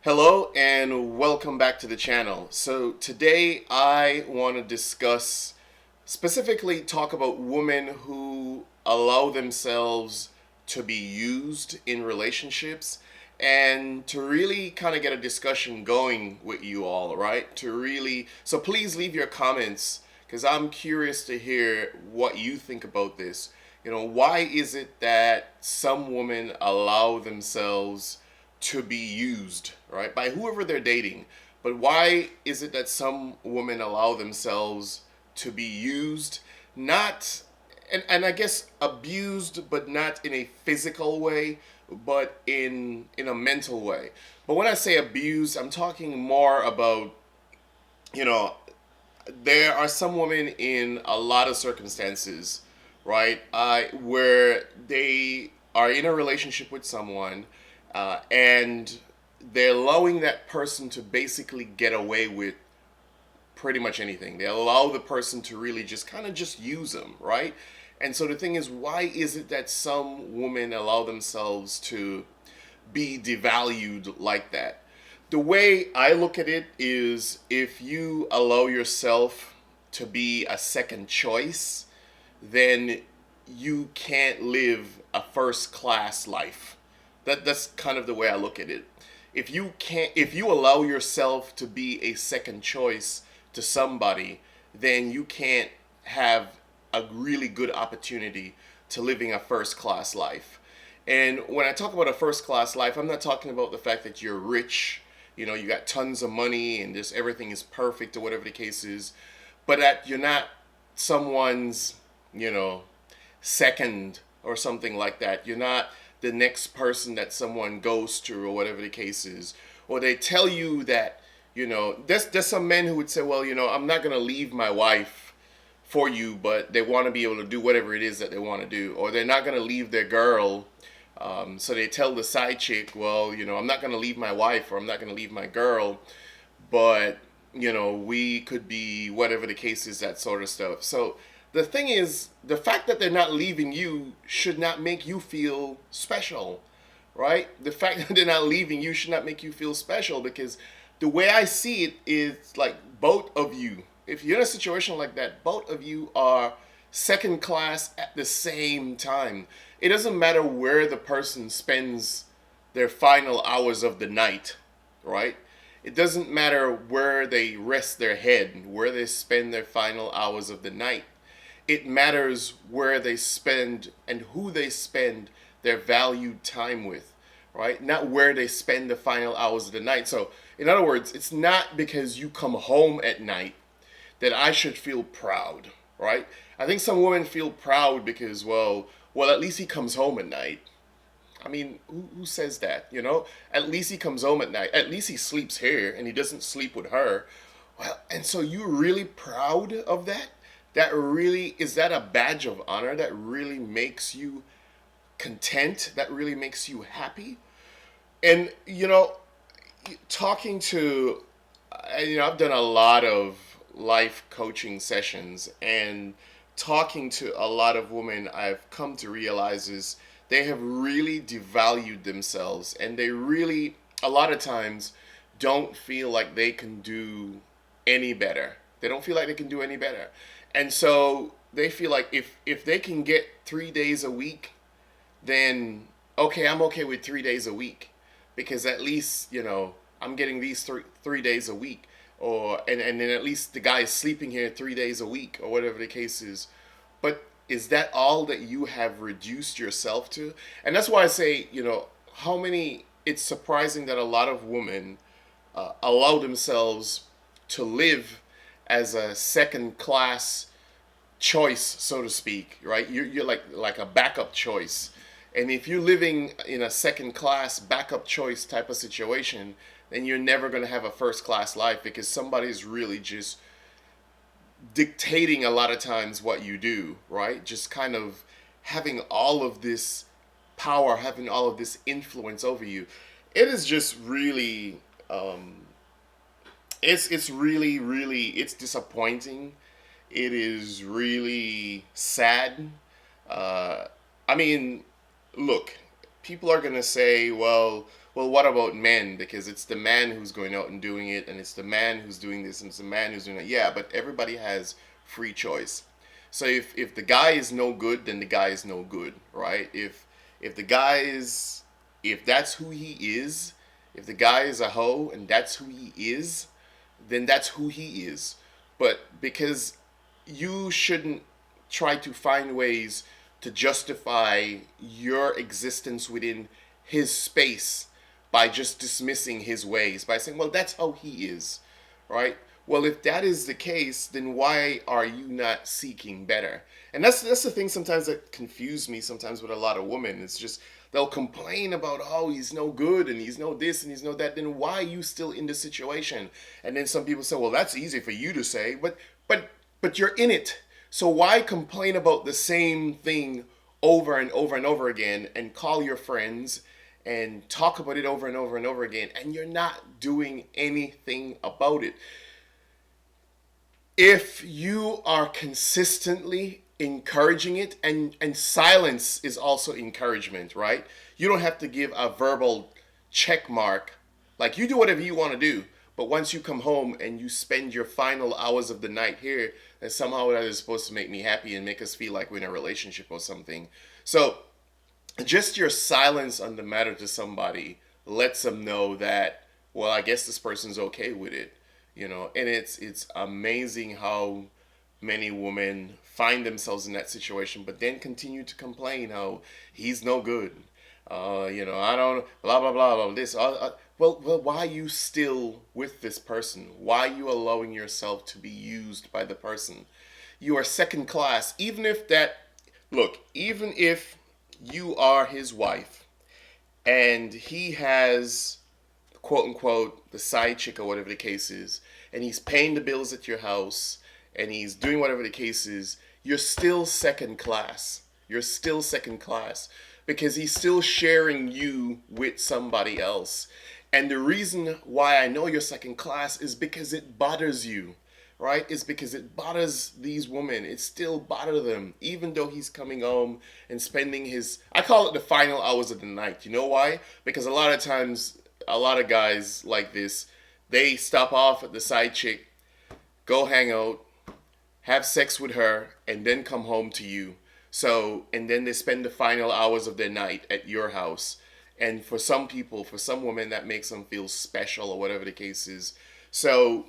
Hello and welcome back to the channel. So today I want to discuss, specifically talk about women who allow themselves to be used in relationships and to really kind of get a discussion going with you all, right? So please leave your comments because I'm curious to hear what you think about this. Why is it that some women allow themselves to be used, right, by whoever they're dating? But why is it that some women allow themselves to be used, not, and I guess abused, but not in a physical way, but in a mental way? But when I say abused, I'm talking more about, you know, there are some women in a lot of circumstances, right, where they are in a relationship with someone, and they're allowing that person to basically get away with pretty much anything. They allow the person to really just kind of just use them, right? And so the thing is, why is it that some women allow themselves to be devalued like that? The way I look at it is, if you allow yourself to be a second choice, then you can't live a first class life. That's kind of the way I look at it. If you allow yourself to be a second choice to somebody, then you can't have a really good opportunity to living a first class life. And when I talk about a first class life, I'm not talking about the fact that you're rich, you got tons of money and just everything is perfect or whatever the case is, but that you're not someone's, you know, second or something like that. You're not the next person that someone goes to or whatever the case is. Or they tell you that, there's some men who would say, well, I'm not going to leave my wife for you, but they want to be able to do whatever it is that they want to do. Or they're not going to leave their girl. So they tell the side chick, well, I'm not going to leave my wife, or I'm not going to leave my girl, but, we could be whatever the case is, that sort of stuff. So the thing is, the fact that they're not leaving you should not make you feel special, right? The fact that they're not leaving you should not make you feel special, because the way I see it is like both of you, if you're in a situation like that, both of you are second class at the same time. It doesn't matter where the person spends their final hours of the night, right? It doesn't matter where they rest their head, where they spend their final hours of the night. It matters where they spend and who they spend their valued time with, right? Not where they spend the final hours of the night. So, in other words, it's not because you come home at night that I should feel proud, right? I think some women feel proud because, well, at least he comes home at night. I mean, who says that, At least he comes home at night. At least he sleeps here and he doesn't sleep with her. Well, and so you're really proud of that? Is that a badge of honor that really makes you content? That really makes you happy? And, talking to, I've done a lot of life coaching sessions, and talking to a lot of women, I've come to realize is they have really devalued themselves, and they really, a lot of times, don't feel like they can do any better. They don't feel like they can do any better. And so they feel like if they can get 3 days a week, then okay, I'm okay with 3 days a week, because at least, I'm getting these three days a week, or and then at least the guy is sleeping here 3 days a week, or whatever the case is. But is that all that you have reduced yourself to? And that's why I say, how many, it's surprising that a lot of women allow themselves to live as a second class choice, so to speak, right? You're like a backup choice. And if you're living in a second class backup choice type of situation, then you're never going to have a first class life, because somebody's really just dictating a lot of times what you do, right? Just kind of having all of this power, having all of this influence over you. It is just really, it's really, really, it's disappointing. It is really sad. Uh, I mean, look, people are gonna say, well, well, what about men? Because it's the man who's going out and doing it, and it's the man who's doing this, and it's the man who's doing it. Yeah, but everybody has free choice. So if the guy is no good, then the guy is no good, right? If the guy is, if that's who he is, if the guy is a hoe and that's who he is, then that's who he is. But because you shouldn't try to find ways to justify your existence within his space by just dismissing his ways, by saying, well, that's how he is, right? Well, if that is the case, then why are you not seeking better? And that's the thing sometimes that confuse me sometimes with a lot of women. It's just they'll complain about, oh, he's no good and he's no this and he's no that. Then why are you still in the situation? And then some people say, well, that's easy for you to say, but you're in it. So why complain about the same thing over and over and over again and call your friends and talk about it over and over and over again, and you're not doing anything about it? If you are consistently encouraging it, and silence is also encouragement, right? You don't have to give a verbal check mark. Like, you do whatever you want to do, but once you come home and you spend your final hours of the night here, then somehow that is supposed to make me happy and make us feel like we're in a relationship or something. So just your silence on the matter to somebody lets them know that, well, I guess this person's okay with it, you know. And it's amazing how many women find themselves in that situation, but then continue to complain how he's no good. I don't, blah blah blah blah this. Well, why are you still with this person? Why are you allowing yourself to be used by the person? You are second class. Even if you are his wife and he has, quote unquote, the side chick or whatever the case is, and he's paying the bills at your house and he's doing whatever the case is, you're still second class. You're still second class because he's still sharing you with somebody else. And the reason why I know you're second class is because it bothers you, right? It's because it bothers these women. It still bothers them, even though he's coming home and spending his, I call it the final hours of the night. You know why? Because a lot of times, a lot of guys like this, they stop off at the side chick, go hang out, have sex with her, and then come home to you. So, and then they spend the final hours of their night at your house. And for some people, for some women, that makes them feel special or whatever the case is. So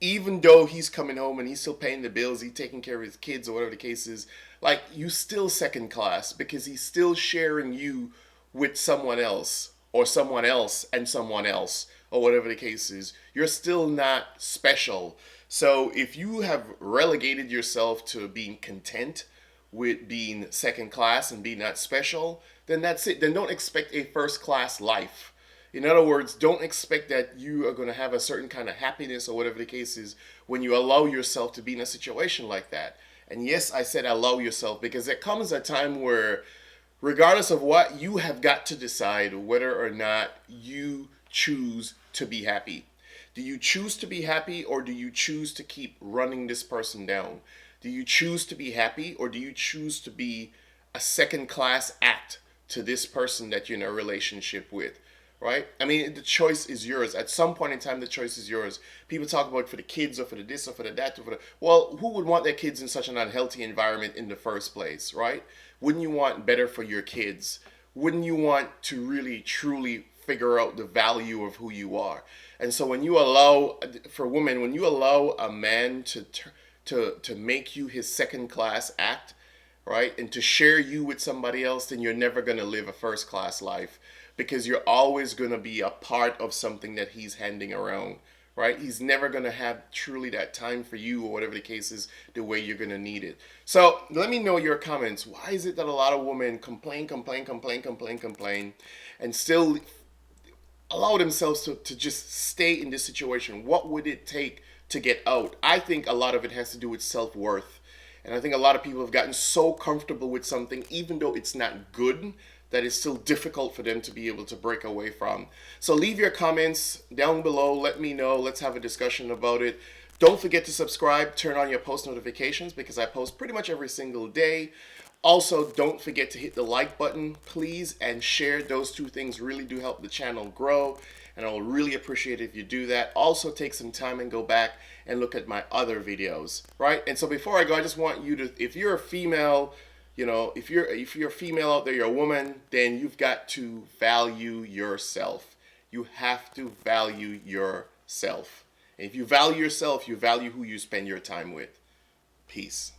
even though he's coming home and he's still paying the bills, he's taking care of his kids or whatever the case is, like, you still second class because he's still sharing you with someone else or someone else and someone else or whatever the case is. You're still not special. So if you have relegated yourself to being content with being second class and being not special, then that's it. Then don't expect a first class life. In other words, don't expect that you are going to have a certain kind of happiness or whatever the case is when you allow yourself to be in a situation like that. And yes, I said allow yourself because there comes a time where, regardless of what, you have got to decide whether or not you choose to be happy. Do you choose to be happy, or do you choose to keep running this person down? Do you choose to be happy, or do you choose to be a second class act to this person that you're in a relationship with? Right? I mean, the choice is yours. At some point in time, the choice is yours. People talk about for the kids or for the this or for the that or for the... Well, who would want their kids in such an unhealthy environment in the first place, right? Wouldn't you want better for your kids? Wouldn't you want to really, truly figure out the value of who you are? And so when you allow, for women, when you allow a man to make you his second class act, right, and to share you with somebody else, then you're never going to live a first class life, because you're always going to be a part of something that he's handing around, right? He's never going to have truly that time for you or whatever the case is the way you're going to need it. So let me know your comments. Why is it that a lot of women complain, and still allow themselves to just stay in this situation? What would it take to get out? I think a lot of it has to do with self-worth. And I think a lot of people have gotten so comfortable with something, even though it's not good, that it's still difficult for them to be able to break away from. So leave your comments down below. Let me know. Let's have a discussion about it. Don't forget to subscribe. Turn on your post notifications because I post pretty much every single day. Also, don't forget to hit the like button, please, and share. Those two things really do help the channel grow, and I will really appreciate it if you do that. Also, take some time and go back and look at my other videos, right? And so before I go, I just want you to, if you're a female, if you're a female out there, you're a woman, then you've got to value yourself. You have to value yourself. And if you value yourself, you value who you spend your time with. Peace.